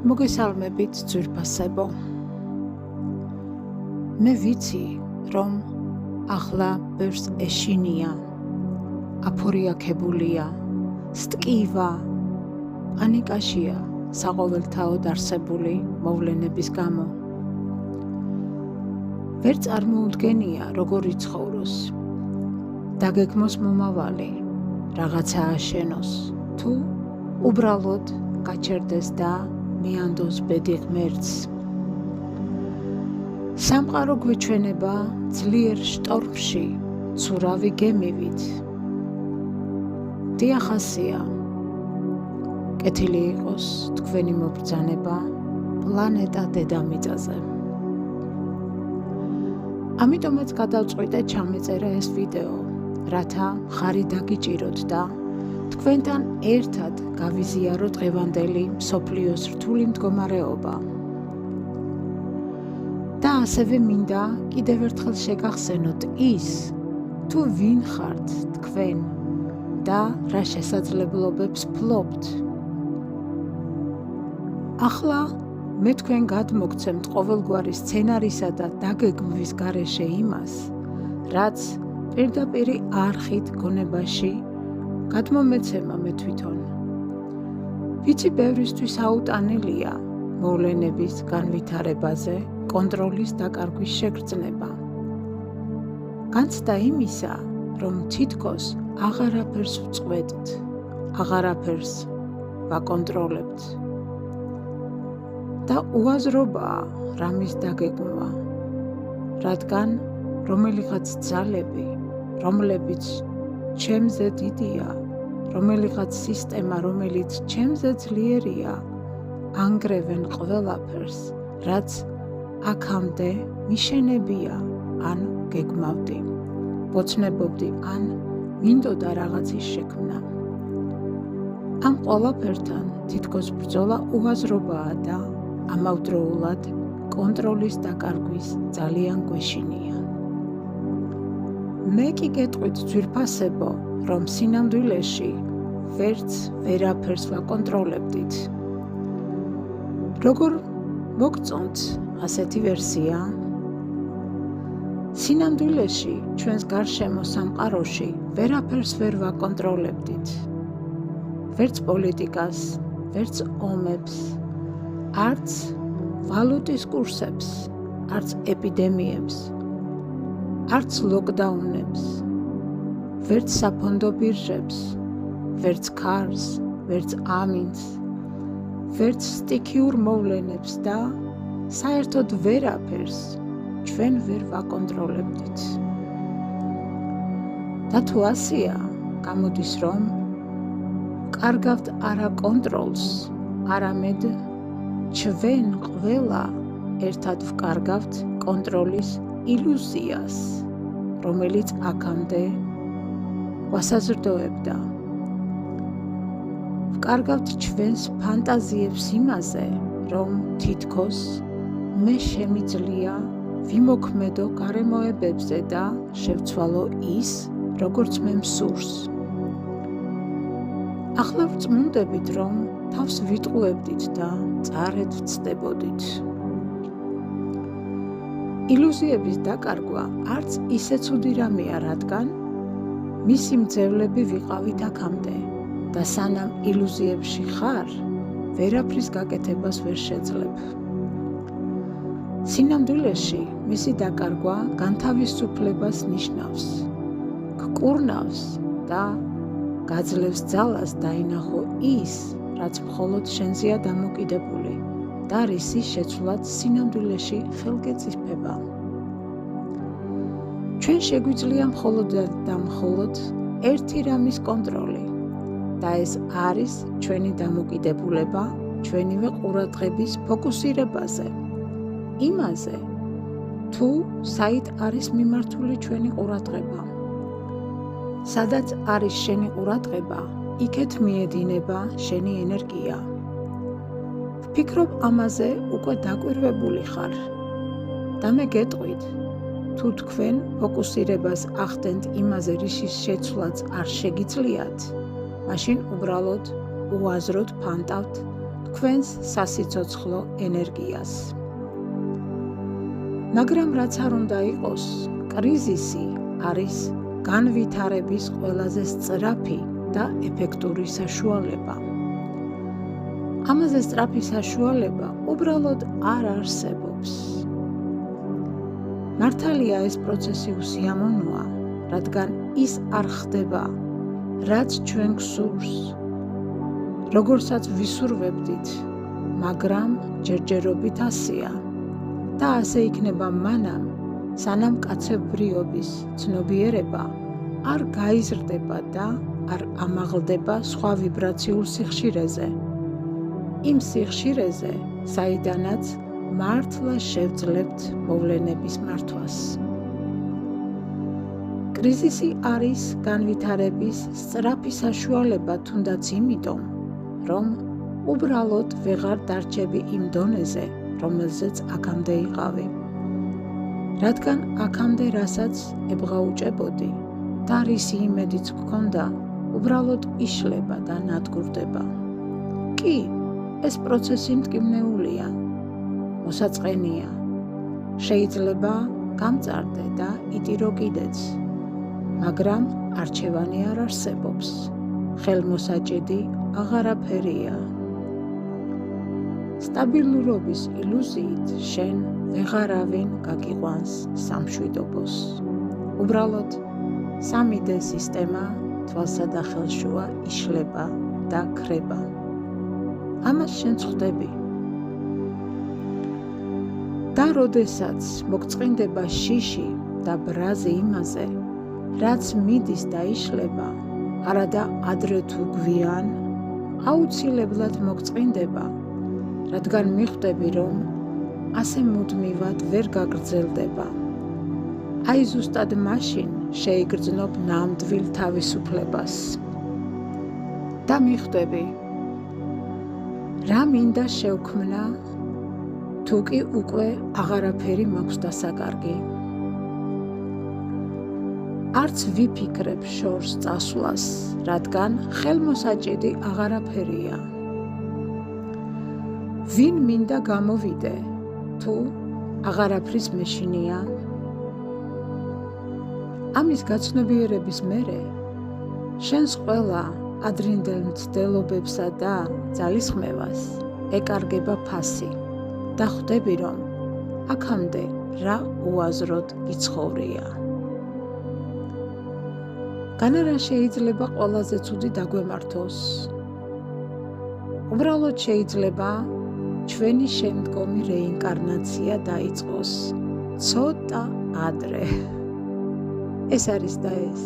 მოგესალმებით ძვირფასებო. მე ვიცი, რომ ახლა ბევრს ეშინია, აფორიაქებულია, სტკივა, პანიკაშია საყოველთაოდ არსებული მოვლენების გამო. ვერ წარმოუდგენია, როგორ იცხოვროს, დაგეგმოს მომავალი, რაღაცა აშენოს, თუ უბრალოდ გაჩერდეს და მიანდოს ბედი ღმერთს. სამყარო გვეჩვენება ძლიერ შტორმში, ცურავი გემივით. დიახასია, კეთილი იყოს თქვენი მობრძანება პლანეტა დედამიწაზე. ამიტომაც გადავწყვიტე ჩამეწერა ეს ვიდეო, რათა მხარი დაგიჭიროთ და თქვენთან ერთად გავიზიარო დღევანდელი მსოფლიოს რთული მდგომარეობა. და ასევე მინდა კიდევ ერთხელ შეგახსენოთ ის, თუ ვინ ხართ თქვენ და რა შესაძლებლობებს ფლობთ. ახლა მე თქვენ გადმოგცემთ ყოველგვარი სცენარისა და დაგეგმვის გარეშე იმას, რაც პირდაპირი არხით გონებაში გადმომეცემა მე თვითონ. ვიცი ბევრისთვის აუტანელია მოვლენების განვითარებაზე კონტროლის დაკარგვის შეგრძნება. განცდა იმისა, რომ თითქოს აღარაფერს ვწყვეტთ, აღარაფერს ვაკონტროლებთ. და უაზრობაა რამის დაგეგმვა, რადგან რომელიღაც ძალები, რომლებიც ჩემზე დიდია, რომელიღაც სისტემა, რომელიც ჩემზე ძლიერია, ანგრევენ ყველაფერს, რაც აქამდე მიშენებია, ან გეგმავდი, ვოცნებობდი, ან მინდოდა რაღაცის შექმნა. ამ ყველაფერთან თითქოს ბრძოლა უაზრობაა და ამავდროულად კონტროლის დაკარგვის ძალიან გვეშინია. მე კი გეტყვით ძვირფასებო, რომ სინამდვილეში ვერაფერს ვაკონტროლებდით. როგორ მოგწონთ ასეთი ვერსია? სინამდვილეში ჩვენს გარშემო სამყაროში ვერაფერს ვერ ვაკონტროლებდით. ვერც პოლიტიკას, ვერც ომებს, არც ვალუტის კურსებს, არც ეპიდემიებს, არც ლოკდაუნებს, ვერც საფონდო ბირჟებს, ვერც ქარს, ვერც ამინდს, ვერც სტიქიურ მოვლენებს და საერთოდ ვერაფერს ჩვენ ვერ ვაკონტროლებდით. და თუ ასეა, გამოდის რომ კარგავთ არა კონტროლს, არამედ ჩვენ ყველა ერთად ვკარგავთ კონტროლის ილუზიას, რომელიც აქამდე გვასაზრდოებდა. ვკარგავთ ჩვენს ფანტაზიებს იმაზე, რომ თითქოს მე შემიძლია ვიმოქმედო გარემოებებზე და შევცვალო ის, როგორც მე მსურს. ახლა ვწმუნდებით, რომ თავს ვიტყუებდით და წარედ ვცდებოდით. ილუზიების დაკარგვა არც ისე ცუდი რამეა, რადგან მისი მძევლები ვიყავით აქამდე და სანამ ილუზიებში ხარ, ვერაფრის გაკეთებას ვერ შეძლებ. სინამდვილეში მისი დაკარგვა განთავისუფლებას ნიშნავს, გკურნავს და გაძლევს ძალას დაინახო ის, რაც მხოლოდ შენზეა დამოკიდებული და რისი შეცვლაც სინამდვილეში ხელგეწიფება. ჩვენ შეგვიძლია მხოლოდ და მხოლოდ ერთი რამის კონტროლი და ეს არის ჩვენი დამოკიდებულება ჩვენივე ყურადღების ფოკუსირებაზე, იმაზე, თუ საით არის მიმართული ჩვენი ყურადღება. სადაც არის შენი ყურადღება, იქეთ მიედინება შენი ენერგია. ვფიქრობ ამაზე უკვე დაკვირვებული ხარ და მე გეტყვით, თუ თქვენ ფოკუსირებას ახდენთ იმაზე, რის შეცვლაც არ შეგიძლიათ, მაშინ უბრალოდ უაზროდ ფანტავთ გქვენს სასიცოცხლო ენერგიას. მაგრამ რაც არ უნდა იყოს, კრიზისი არის განვითარების ყველაზე სწრაფი და ეფექტური საშუალება. ამაზე სწრაფი საშუალება უბრალოდ არ არსებობს. მართალია ეს პროცესი უსიამოვნოა, რადგან ის არ ხდება, რაც ჩვენ გსურს, როგორცაც ვისურვებდით, მაგრამ ჯერჯერობით ასეა და ასე იქნება მანამ, სანამ კაცობრიობის ცნობიერება არ გაიზრდება და არ ამაღლდება სხვა ვიბრაციულ სიხშირეზე, იმ სიხშირეზე, საიდანაც მართლა შევძლებთ მოვლენების მართვას. კრიზისი არის განვითარების სწრაფი საშუალება თუნდაც იმიტომ, რომ უბრალოდ ვეღარ დარჩები იმ დონეზე, რომელზეც აქამდე იყავი. რადგან აქამდე რასაც ებღაუჭებოდი და რისი იმედიც გქონდა, უბრალოდ იშლება და ნადგურდება. კი, ეს პროცესი მტკივნეულია, მოსაწყენია. შეიძლება გამწარდე და იტირო კიდეც, მაგრამ არჩევანი არ არსებობს. ხელმოსაჭედი აღარაფერია. სტაბილურობის ილუზიით შენ ვეღარავინ გაგიყვანს სამშვიდობოს. უბრალოდ 3D სისტემა თვალსა და ხელშუა იშლება და ქრება. ამას შენ ხვდები. და როდესაც მოგწყინდება შიში და ბრაზი იმაზე, რაც მიდის და იშლება, არადა ადრე თუ გვიან, აუცილებლად მოგწყინდება, რადგან მიხვდები, რომ ასე მუდმივად ვერ გაგრძელდება. აი ზუსტად მაშინ შეიგრძნობ ნამდვილ თავისუფლებას. და მიხვდები, რა მინდა შევქმნა, თუ კი უკვე აღარაფერი მაქვს დასაკარგი. არც ვიფიქრებ შორს წასვლას, რადგან ხელმოსაჭედი აღარაფერია. ვინ მინდა გამოვიდე, თუ აღარაფრის მეშინია? ამის გაცნობიერების მერე, შენს ყველა ადრინდელ მცდელობებსა და ძალისხმევას ეკარგება ფასი და ხვდები, რომ აქამდე რა უაზროდ გიცხოვრია. განარა შეიძლება ყველაზე ცუდი დაგვემართოს. უბრალოდ შეიძლება ჩვენი შემდგომი რეინკარნაცია დაიწყოს ცოტა ადრე. ეს არის და ეს.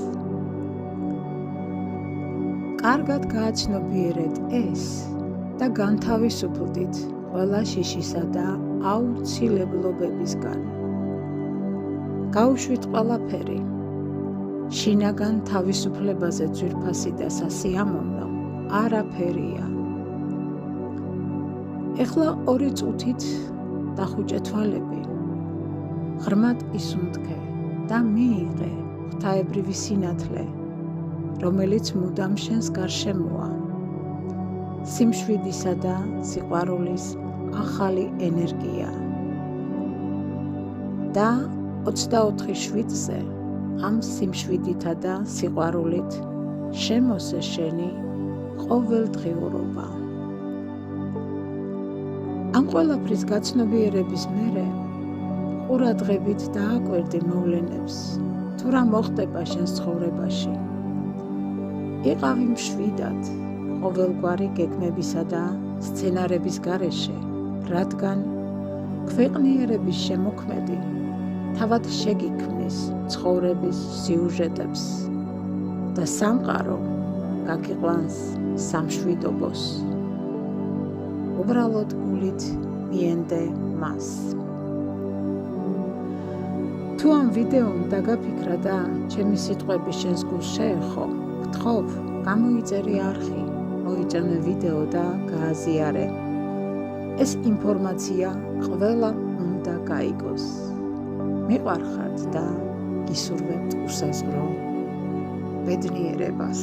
კარგად გააცნობიერეთ ეს და განთავისუფლდით ყველა შიშისა და აუცილებლობებისგან. გაუშვით ყველაფერი. შინაგან თავისუფლებაზე ძვირფასი და სასიამოვნო არაფერია. ეხლა 2 წუთით დახუჭე თვალები. ღრმად ისუნთქე და მიიღე ღვთაებრივი სინათლე, რომელიც მუდამ შენს გარშემოა. სიმშვიდისა და სიყვარულის ახალი ენერგია. და 24/7-ზე ამ სიმშვიდითა და სიყვარულით შემოსე შენი ყოველდღიურობა. ამ ყველაფრის გაცნობიერების მერე ყურადღებით დააკვირდი მოვლენებს, თუ რა მოხდება შენს ცხოვრებაში. იყავი მშვიდად ყოველგვარი გეგმებისა და სცენარების გარეშე, რადგან ქვეყნიერების შემოქმედი თავად შეგიქმნის ცხოვრების სიუჟეტებს და სამყარო გაგიყვანს სამშვიდობოს. უბრალოდ გულით მიენდე მას. თუ ამ ვიდეომ დაგაფიქრა და ჩემი სიტყვები შენს გულს შეეხო, გთხოვ, გამოიწერე არხი, მოიწონე ვიდეო და გააზიარე. ეს ინფორმაცია ყველამ უნდა გაიგოს. მიყვარხართ და გისურვებთ უსაზღვრო ბედნიერებას.